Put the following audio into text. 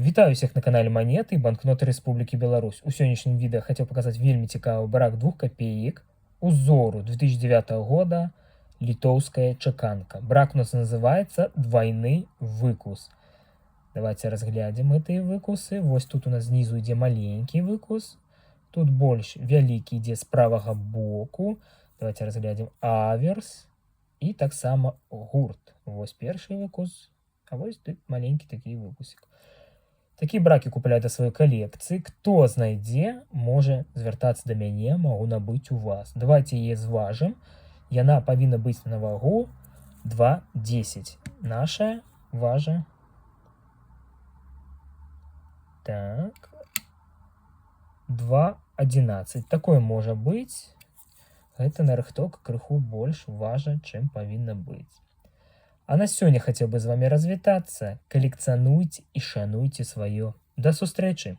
Вітаю всех на канале Монеты, банкноты Республики Беларусь. У сённяшнім відэа хацеў паказаць вельмі цікавы брак 2 копеек узору 2009 года літоўская чаканка. Брак у нас называется двойны выкус. Давайте разглядим эти выкусы. Вось тут у нас знизу ідзе маленький выкус. Тут больш вялікі ідзе з правага боку. Давайте разглядим аверс і таксама гурт. Вось першы выкус, а вось тут маленькі такі выкусик. Такія бракі купляю да сваёй калекцыі. Хто знайдзе, можа звяртацца да мяне, магу набыць у вас. Давайте яе зважым. Яна павінна быць на вагу 2,10. Наша важа. Так. 2,11. Такое можа быць. Гэта нарыхтоўка крыху больш важа, чым павінна быць. А на сёння хацеў бы з вами развітацца. Калекцыянуйце і шануйце сваё. Да сустрэчы!